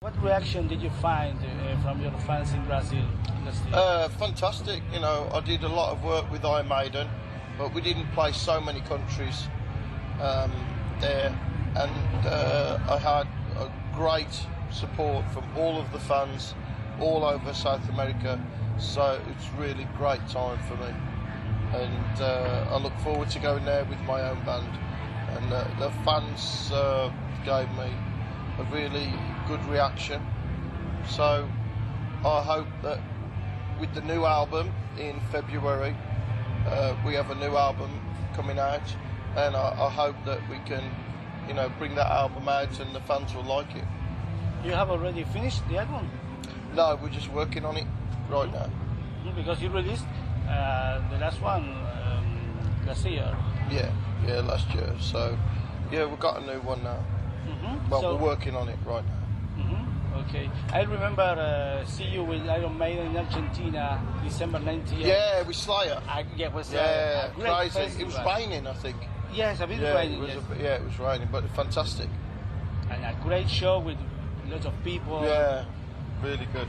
What reaction did you find from your fans in Brazil last year? Fantastic. You know, I did a lot of work with Iron Maiden, but we didn't play so many countries there, and I had a great support from all of the fans all over South America. So it's really great time for me, and I look forward to going there with my own band. And the fans gave me a really good reaction. So I hope that with the new album in February, we have a new album coming out, and I hope that we can, you know, bring that album out and the fans will like it. You have already finished the album? No, we're just working on it right now. Because you released the last one last year. Yeah, last year. So yeah, we've got a new one now. Well, so, we're working on it right now. Okay. I remember see you with Iron Maiden in Argentina, December 98. Yeah, with Slayer. Yeah, it was a great crazy. festival. It was raining, I think. Yes, a bit raining. It was raining, but fantastic. And a great show with lots of people. Yeah, really good.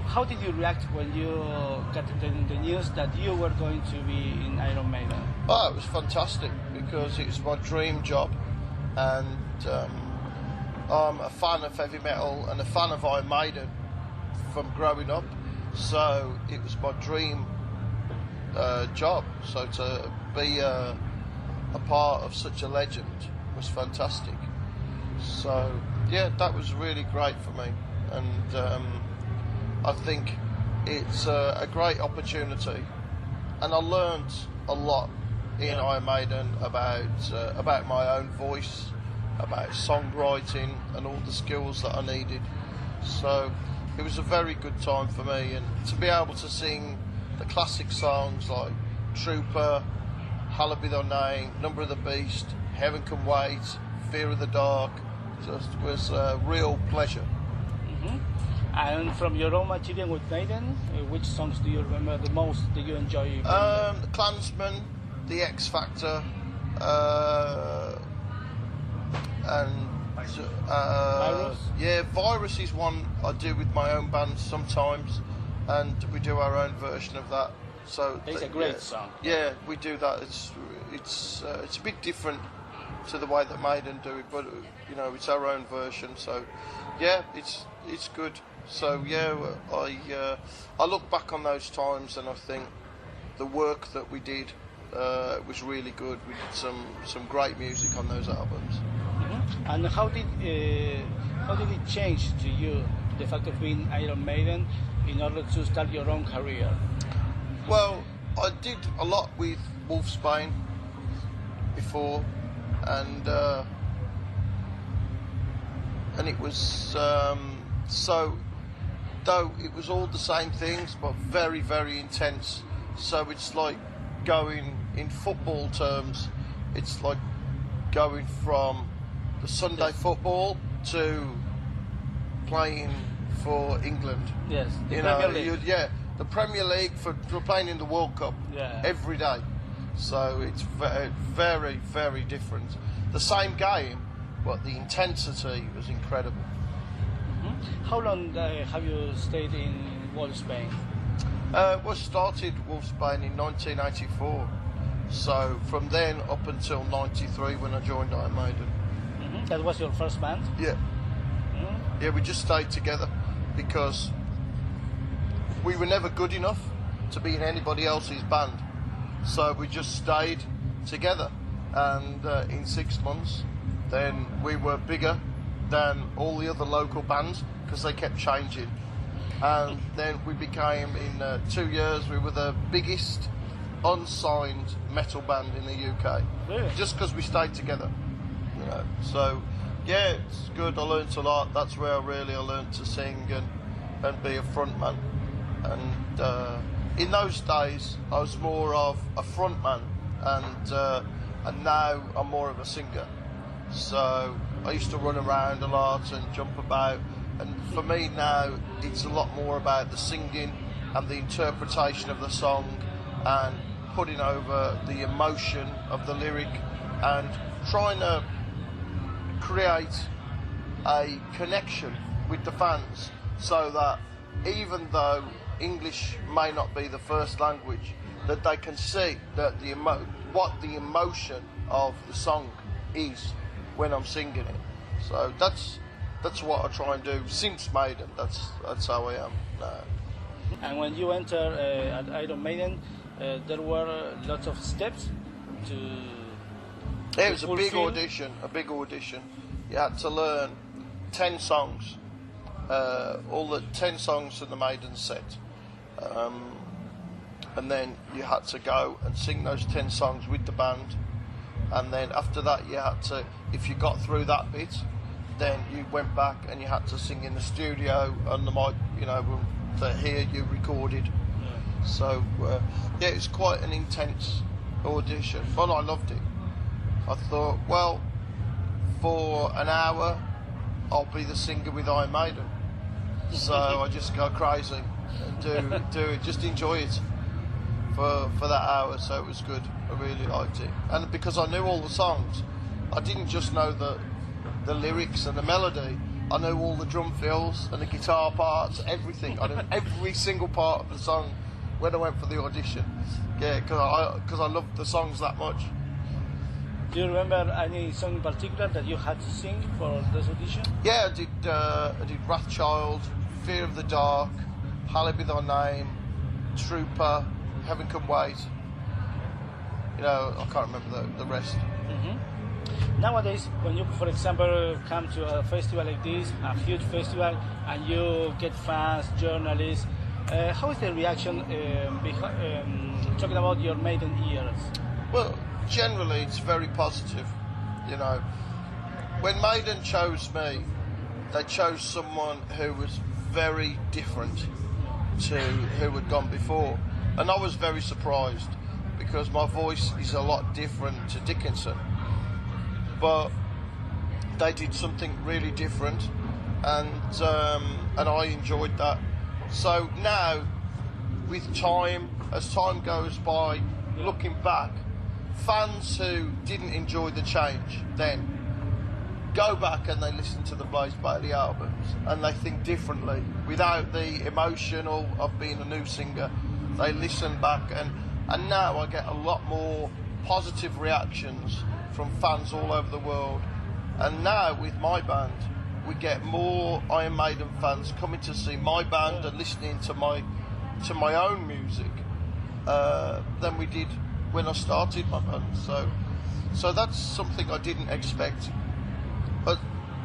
How did you react when you got the news that you were going to be in Iron Maiden? Oh, it was fantastic because it was my dream job, and I'm a fan of heavy metal and a fan of Iron Maiden from growing up. So it was my dream job. So to be a part of such a legend was fantastic. So yeah, that was really great for me, and I think it's a great opportunity, and I learned a lot in Iron Maiden about my own voice, about songwriting, and all the skills that I needed. So it was a very good time for me, and to be able to sing the classic songs like Trooper, Hallowed Be Thy Name, Number of the Beast, Heaven Can Wait, Fear of the Dark, just was a real pleasure. And from your own material with Maiden, which songs do you remember the most? Do you enjoy? The Klansman, The X Factor, and Virus? Yeah, Virus is one I do with my own band sometimes, and we do our own version of that. So it's a great song. Yeah, we do that. It's a bit different to the way that Maiden do it, but you know, it's our own version. So yeah, it's good. So yeah, I look back on those times and I think the work that we did was really good. We did some great music on those albums. And how did it change to you, the fact of being Iron Maiden, in order to start your own career? Well, I did a lot with Wolfsbane before, and it was so. Though it was all the same things, but very, very intense. So it's like going, in football terms, it's like going from the Sunday football to playing for England. Yes, the Premier League. The Premier League for playing in the World Cup every day. So it's very, very different. The same game, but the intensity was incredible. How long have you stayed in Wolfsbane? Well, started Wolfsbane in 1984. So from then up until 93 when I joined Iron Maiden. That was your first band? Yeah. Yeah, we just stayed together because we were never good enough to be in anybody else's band. So we just stayed together, and in 6 months then we were bigger than all the other local bands because they kept changing, and then we became, in 2 years, we were the biggest unsigned metal band in the UK. Really? Just because we stayed together, you know. So yeah, it's good. I learnt a lot. That's where I learnt to sing and be a frontman. And in those days I was more of a frontman, and now I'm more of a singer. So I used to run around a lot and jump about, and for me now it's a lot more about the singing and the interpretation of the song and putting over the emotion of the lyric and trying to create a connection with the fans, so that even though English may not be the first language, that they can see that what the emotion of the song is when I'm singing it. So that's what I try and do since Maiden. That's how I am now. And when you enter at Iron Maiden, there were lots of steps to. It was a big audition. You had to learn 10 songs, all the 10 songs from the Maiden set, and then you had to go and sing those 10 songs with the band. And then after that, you had to, if you got through that bit, then you went back and you had to sing in the studio on the mic, to hear you recorded. Yeah. So yeah, it was quite an intense audition, but I loved it. I thought, well, for an hour, I'll be the singer with Iron Maiden. So I just go crazy and do it, just enjoy it for that hour. So it was good. I really liked it, and because I knew all the songs, I didn't just know the lyrics and the melody. I knew all the drum fills and the guitar parts, everything. I knew every single part of the song when I went for the audition. Yeah, because I loved the songs that much. Do you remember any song in particular that you had to sing for this audition? Yeah, I did Wrathchild, Fear of the Dark, Hallowed Be Thy Name, Trooper, Heaven Can Wait. I can't remember the rest. Mm-hmm. Nowadays, when you, for example, come to a festival like this, a huge festival, and you get fans, journalists, how is the reaction talking about your Maiden years? Well, generally it's very positive. When Maiden chose me, they chose someone who was very different to who had gone before, and I was very surprised, because my voice is a lot different to Dickinson, but they did something really different, and I enjoyed that. So now, with time, as time goes by, looking back, fans who didn't enjoy the change then go back and they listen to the Blaze Bayley albums and they think differently, without the emotion of being a new singer. They listen back, and now I get a lot more positive reactions from fans all over the world. And now with my band, we get more Iron Maiden fans coming to see my band and listening to my own music than we did when I started my band. So that's something I didn't expect. But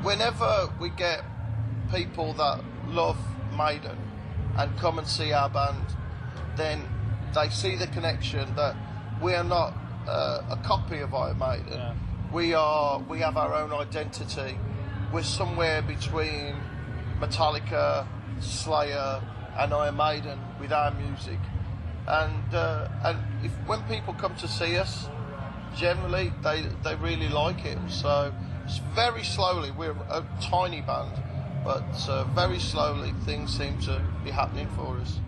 whenever we get people that love Maiden and come and see our band, then they see the connection that we are not a copy of Iron Maiden. Yeah. We have our own identity. We're somewhere between Metallica, Slayer, and Iron Maiden with our music. And when people come to see us, generally they really like it. So it's very slowly, we're a tiny band, but very slowly things seem to be happening for us.